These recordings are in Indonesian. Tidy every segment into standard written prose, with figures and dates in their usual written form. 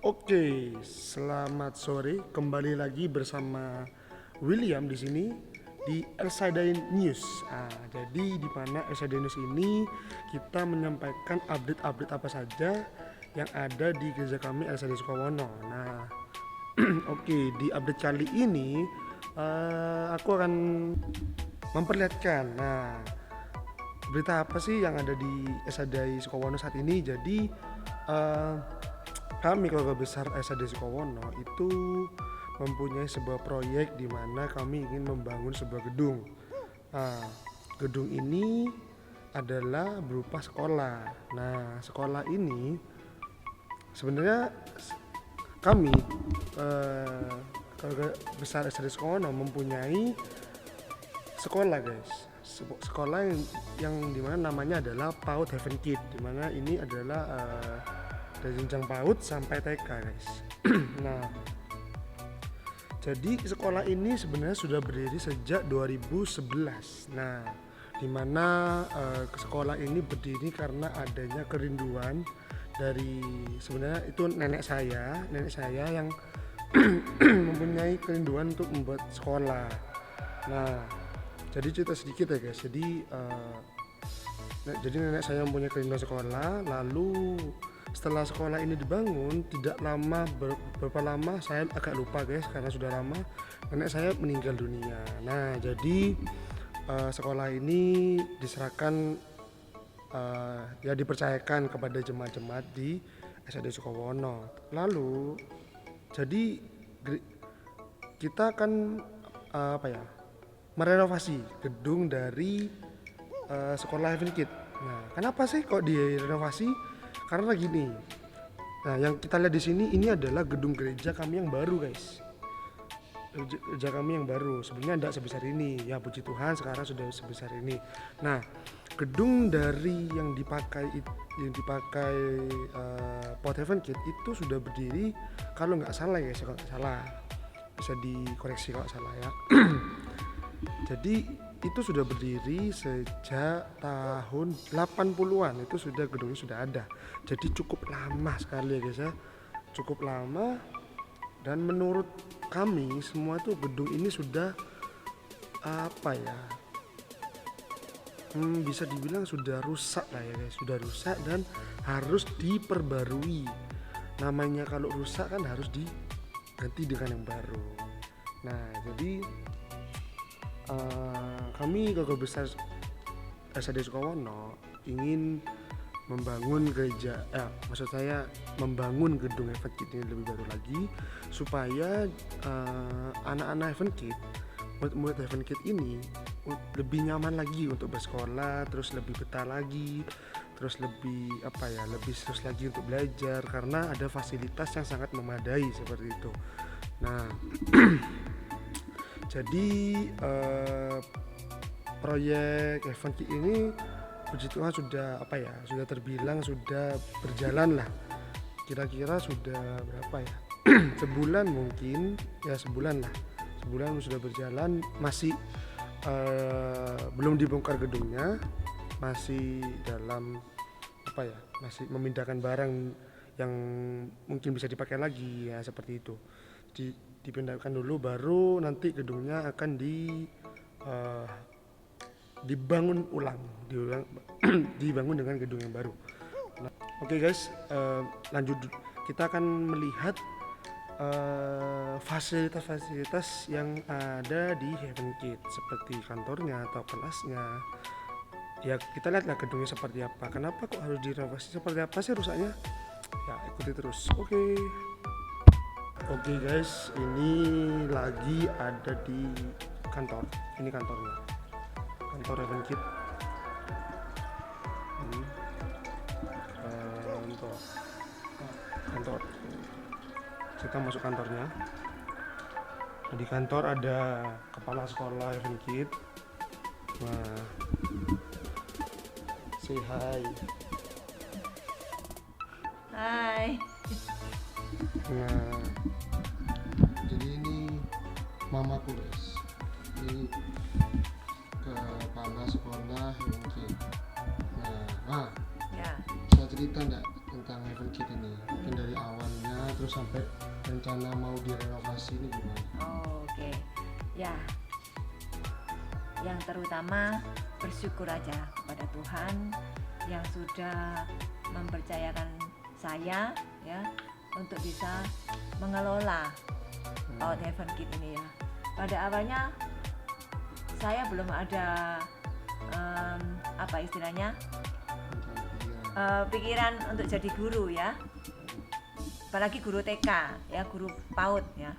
Oke, selamat sore. Kembali lagi bersama William di sini di Elsadai News. Jadi di mana Elsadai News ini kita menyampaikan update-update apa saja yang ada di gereja kami Elsadai Sukowono. Nah, oke, di update kali ini aku akan memperlihatkan. Nah, berita apa sih yang ada di Elsadai Sukowono saat ini? Jadi kami keluarga besar Elsadai Sukowono itu mempunyai sebuah proyek di mana kami ingin membangun sebuah gedung. Gedung ini adalah berupa sekolah. Nah, sekolah ini sebenarnya kami keluarga besar Elsadai Sukowono mempunyai sekolah, guys. Sekolah yang dimana namanya adalah PAUD Heaven Kid, dimana ini adalah dari jenjang PAUD sampai TK, guys. Nah, jadi sekolah ini sebenarnya sudah berdiri sejak 2011. Nah, dimana sekolah ini berdiri karena adanya kerinduan dari sebenarnya itu nenek saya yang mempunyai kerinduan untuk membuat sekolah. Nah, jadi cerita sedikit ya, guys. Jadi nenek saya mempunyai kerinduan sekolah, lalu setelah sekolah ini dibangun tidak lama, berapa lama saya agak lupa, guys, karena sudah lama nenek saya meninggal dunia. Nah, jadi sekolah ini diserahkan dipercayakan kepada jemaat-jemaat di Elsadai Sukowono. Lalu jadi kita akan merenovasi gedung dari sekolah Heaven Kid. Nah, kenapa sih kok direnovasi? Karena gini. Nah, yang kita lihat di sini ini adalah gedung gereja kami yang baru, guys. Gereja kami yang baru. Sebenarnya tidak sebesar ini. Ya, puji Tuhan sekarang sudah sebesar ini. Nah, gedung dari yang dipakai PAUD Heaven Kid itu sudah berdiri, kalau nggak salah, guys, kalau nggak salah. Bisa dikoreksi kalau salah ya. Jadi itu sudah berdiri sejak tahun 80-an, itu sudah gedungnya sudah ada. Jadi cukup lama sekali ya, guys ya. Cukup lama, dan menurut kami semua tuh gedung ini sudah bisa dibilang sudah rusak lah ya, guys. Sudah rusak dan harus diperbarui. Namanya kalau rusak kan harus diganti dengan yang baru. Nah, jadi kami keluarga besar Elsadai Sukowono ingin membangun gereja, membangun gedung Heaven Kid ini lebih baru lagi, supaya anak-anak Heaven Kid, murid Heaven Kid ini lebih nyaman lagi untuk bersekolah, terus lebih betah lagi, terus lebih serius lagi untuk belajar karena ada fasilitas yang sangat memadai seperti itu. Nah, jadi proyek Heaven Kid ini puji Tuhan sudah terbilang sudah berjalan lah. Kira-kira sudah berapa ya? Sebulan mungkin ya, sebulan sudah berjalan. Masih belum dibongkar gedungnya, masih dalam masih memindahkan barang yang mungkin bisa dipakai lagi ya, seperti itu. Dipindahkan dulu, baru nanti gedungnya akan dibangun ulang dibangun dengan gedung yang baru. Nah, oke, guys, lanjut, kita akan melihat fasilitas-fasilitas yang ada di Heaven Kid, seperti kantornya atau kelasnya. Ya, kita lihatlah gedungnya seperti apa, kenapa kok harus direnovasi, seperti apa sih rusaknya. Ya, ikuti terus. Oke, guys, ini lagi ada di kantor. Ini kantornya, kantor Heaven Kid. Kantor. Kita masuk kantornya. Di kantor ada kepala sekolah Heaven Kid. Nah, say hi. Hai. Nah, jadi ini mamaku, guys. Ini kepala sekolah Heaven Kid. Nah, Ya. bisa cerita enggak tentang Heaven Kid ini? Mungkin dari awalnya terus sampai rencana mau direnovasi ini gimana? Oke. Ya. Yang terutama bersyukur aja kepada Tuhan yang sudah mempercayakan saya ya untuk bisa mengelola PAUD Heaven Kids ini ya. Pada awalnya saya belum ada apa istilahnya pikiran untuk jadi guru ya, apalagi guru TK ya, guru PAUD ya.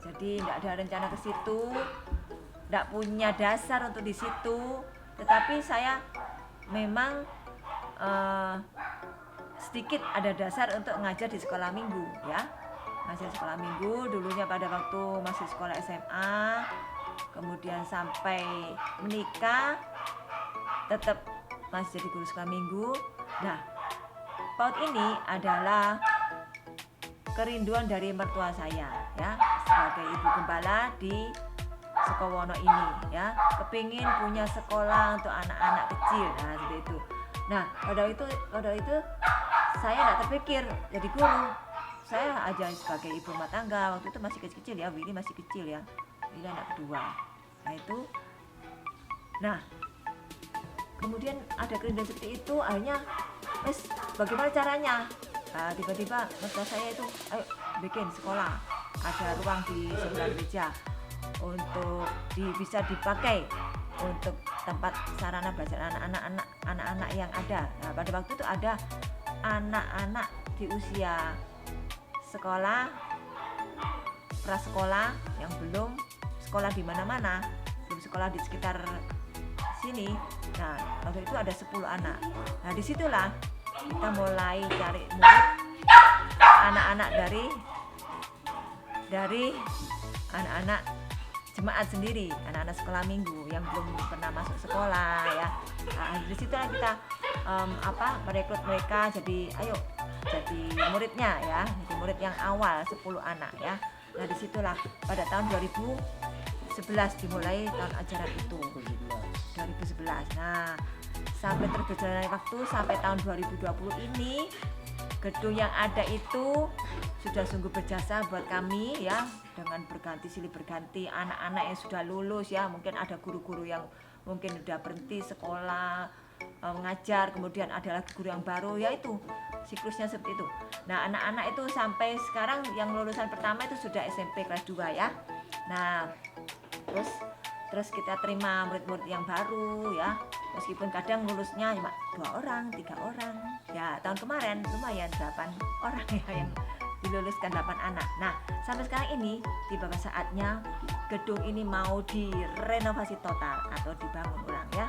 Jadi tidak ada rencana ke situ, tidak punya dasar untuk di situ. Tetapi saya memang sedikit ada dasar untuk ngajar di sekolah minggu ya, ngajar sekolah minggu dulunya pada waktu masih sekolah SMA, kemudian sampai menikah tetap masih jadi guru sekolah minggu. Nah, PAUD ini adalah kerinduan dari mertua saya ya, sebagai ibu gembala di Sukowono ini ya, kepingin punya sekolah untuk anak-anak kecil, nah seperti itu. Nah pada itu saya tidak terpikir jadi guru, saya aja sebagai ibu rumah tangga. Waktu itu masih kecil ya, Willy masih kecil ya, ini anak kedua. Nah itu, nah kemudian ada kerinduan seperti itu, akhirnya bagaimana caranya? Nah, tiba-tiba mertua saya itu, ayo bikin sekolah, ada ruang di sebelah gereja untuk bisa dipakai untuk tempat sarana belajar anak-anak yang ada. Nah, pada waktu itu ada anak-anak di usia sekolah, prasekolah yang belum sekolah di mana-mana, belum sekolah di sekitar sini. Nah, waktu itu ada 10 anak. Nah, disitulah kita mulai cari murid anak-anak dari anak-anak jemaat sendiri, anak-anak sekolah minggu yang belum pernah masuk sekolah ya. Nah, di situlah kita merekrut mereka jadi jadi muridnya ya, jadi murid yang awal 10 anak ya. Nah, disitulah pada tahun 2011 dimulai tahun ajaran itu. 2011. Nah, sampai berjalannya waktu sampai tahun 2020 ini gedung yang ada itu sudah sungguh berjasa buat kami ya, dengan berganti silih berganti anak-anak yang sudah lulus ya, mungkin ada guru-guru yang mungkin sudah berhenti sekolah mengajar, kemudian ada lagi guru yang baru ya, itu siklusnya seperti itu. Nah, anak-anak itu sampai sekarang yang lulusan pertama itu sudah SMP kelas 2 ya. Nah, terus kita terima murid-murid yang baru ya, meskipun kadang lulusnya cuma 2 orang, 3 orang ya. Tahun kemarin lumayan 8 orang ya yang diluluskan, 8 anak. Nah, sampai sekarang ini tiba saatnya gedung ini mau direnovasi total atau dibangun ulang ya,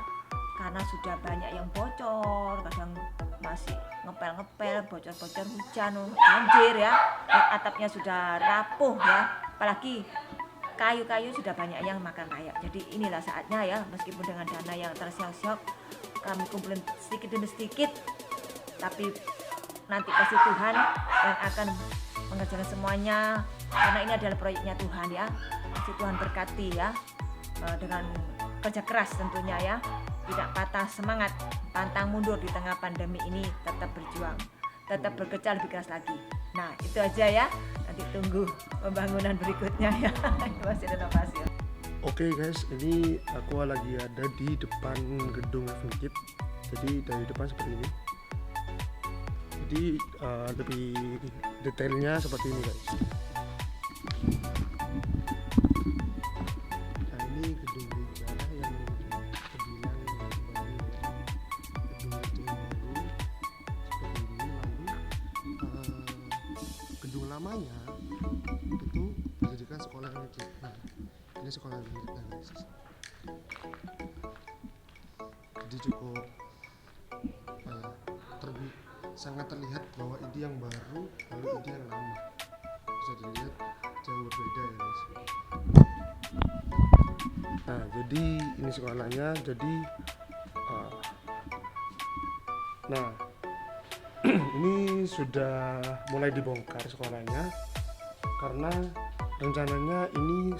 karena sudah banyak yang bocor, kadang masih ngepel-ngepel, bocor-bocor hujan, banjir ya, atapnya sudah rapuh ya, apalagi kayu-kayu sudah banyak yang makan rayap. Jadi inilah saatnya ya, meskipun dengan dana yang tersiok-siok kami kumpulin sedikit demi sedikit, tapi nanti pasti Tuhan yang akan mengerjakan semuanya, karena ini adalah proyeknya Tuhan ya. Pasti Tuhan berkati ya, dengan kerja keras tentunya ya, tidak patah semangat, pantang mundur di tengah pandemi ini, tetap berjuang, tetap bekerja lebih keras lagi. Nah, itu aja ya, nanti tunggu pembangunan berikutnya ya. Masih renovasi. Oke guys, ini aku lagi ada di depan gedung Heaven Kids. Jadi dari depan seperti ini. Jadi lebih detailnya seperti ini guys. Nah, ini gedung gereja yang terbilang baru ya. Gedung baru seperti ini. Lalu gedung lamanya itu dijadikan sekolah negeri. Nah, ini sekolah negeri guys. Jadi cukup sangat terlihat bahwa ini yang baru, lalu ini yang lama. Bisa dilihat jauh berbeda ya guys. Nah, jadi ini sekolahnya. Jadi nah ini sudah mulai dibongkar sekolahnya, karena rencananya ini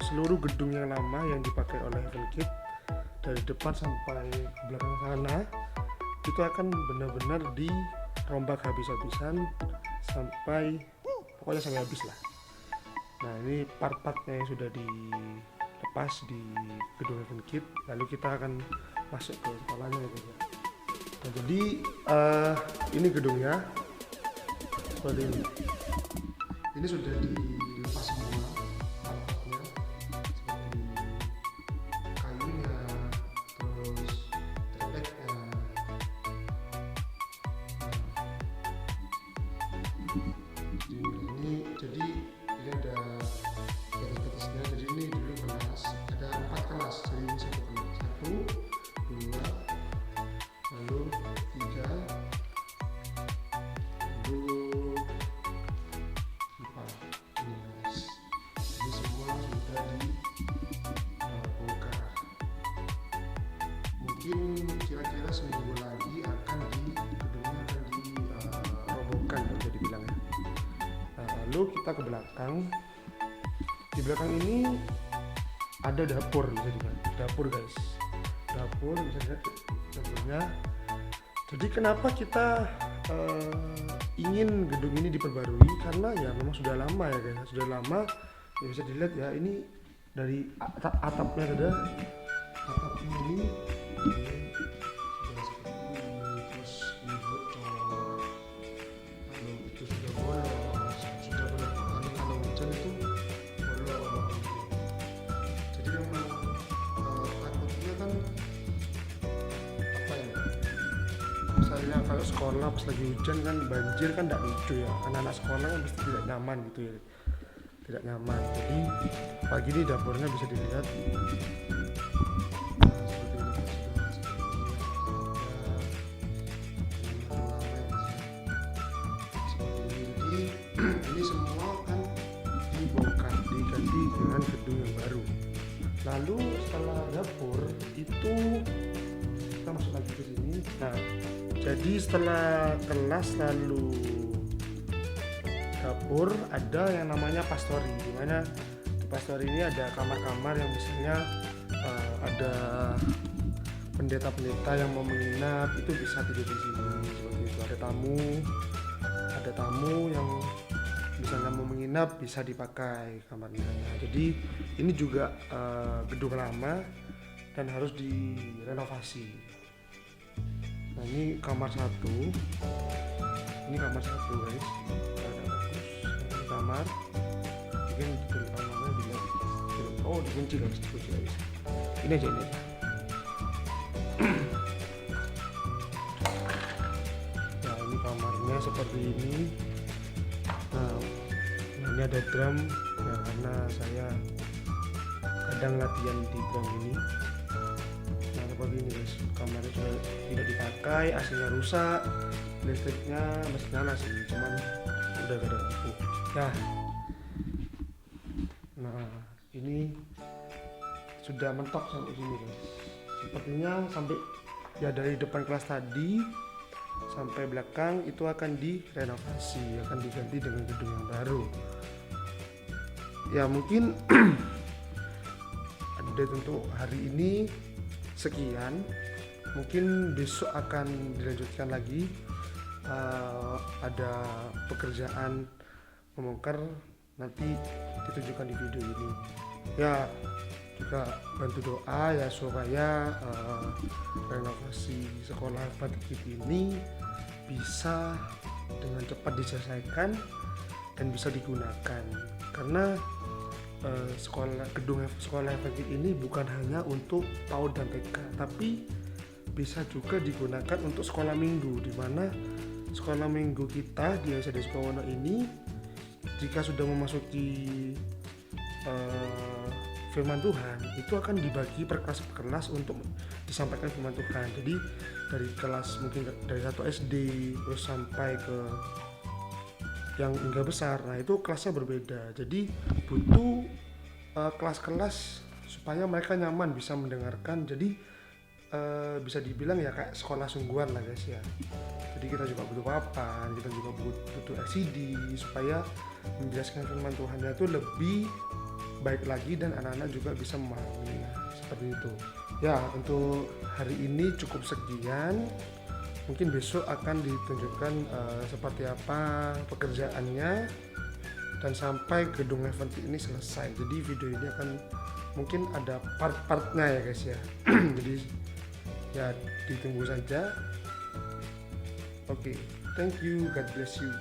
seluruh gedung yang lama yang dipakai oleh Heaven Kids dari depan sampai belakang sana itu akan benar-benar dirombak habis-habisan sampai pokoknya sampai habis lah. Nah ini part-partnya yang sudah dilepas di gedung Heaven Kid, lalu kita akan masuk ke sekolahnya ya guys. Nah, jadi ini gedungnya seperti ini. Ini sudah dilepas semua part-partnya, seperti kayunya, terus trepeknya. Jadi ini ada batas-batasnya. Jadi ini dulu kelas, ada 4 kelas. Jadi ini 1 kelas, 1, 2, lalu 3, lalu 4. Ini guys, ini semua sudah dibongkar. Mungkin kira-kira seminggu lagi gedungnya akan dirobohkan bisa dibilang ya. Nah, lalu kita ke belakang. Di belakang ini ada dapur, bisa dilihat. Dapur guys, dapur bisa dilihat dapurnya. Jadi kenapa kita ingin gedung ini diperbarui? Karena ya memang sudah lama ya guys, sudah lama. Ya bisa dilihat ya, ini dari atapnya ada atapnya ini sudah seperti ini, terus ini bocor, lalu itu sudah bolos, sudah berlebihan kalau hujan itu bolos. Jadi memang takutnya kan apa ya, misalnya kalau sekolah pas lagi hujan kan banjir kan tidak lucu ya, anak-anak sekolah kan pasti tidak nyaman gitu ya, tidak nyaman. Jadi pagi ini dapurnya bisa dilihat. Ini semua akan dibongkar, diganti dengan gedung yang baru. Lalu setelah dapur itu kita masuk lagi ke sini. Nah, jadi setelah kelas lalu dapur ada yang namanya pastori, di mana di pastori ini ada kamar-kamar yang misalnya ada pendeta-pendeta yang mau menginap, itu bisa tidur di sini seperti itu. Ada tamu yang misalnya mau menginap bisa dipakai kamarnya. Nah, jadi ini juga gedung lama dan harus direnovasi. Nah ini kamar 1, ini kamar 1 guys, ada bagus. Ini kamar, mungkin dari kamarnya dilihat. Oh dikunci guys, ini aja. Nah ini kamarnya seperti ini. Nah ini ada drum, nah karena saya kadang latihan di drum ini. Nah seperti ini guys, kamarnya sudah tidak dipakai, AC-nya rusak, listriknya masih nyala sih, cuman udah gak ada lampu. Nah ini sudah mentok sampai sini guys, sepertinya sampai ya dari depan kelas tadi sampai belakang itu akan direnovasi, akan diganti dengan gedung yang baru. Ya mungkin ada tentu hari ini sekian, mungkin besok akan dilanjutkan lagi. Ada pekerjaan membongkar, nanti ditunjukkan di video ini. Ya juga bantu doa ya supaya renovasi sekolah Heaven Kid ini bisa dengan cepat diselesaikan dan bisa digunakan, karena gedung sekolah Heaven Kid ini bukan hanya untuk PAUD dan TK, tapi bisa juga digunakan untuk sekolah minggu, di mana sekolah minggu kita di SD Sukowono ini jika sudah memasuki firman Tuhan itu akan dibagi per kelas untuk disampaikan firman Tuhan. Jadi dari kelas mungkin dari 1 SD terus sampai ke yang hingga besar, nah itu kelasnya berbeda. Jadi butuh kelas-kelas supaya mereka nyaman bisa mendengarkan. Jadi bisa dibilang ya kayak sekolah sungguhan lah guys ya. Jadi kita juga butuh papan, kita juga butuh LCD supaya menjelaskan firman Tuhannya itu lebih baik lagi dan anak-anak juga bisa memahami, seperti itu. Ya untuk hari ini cukup sekian. Mungkin besok akan ditunjukkan seperti apa pekerjaannya dan sampai gedung Levante ini selesai. Jadi video ini akan mungkin ada part-partnya ya guys ya. Jadi ya ditunggu saja. Oke, thank you, God bless you.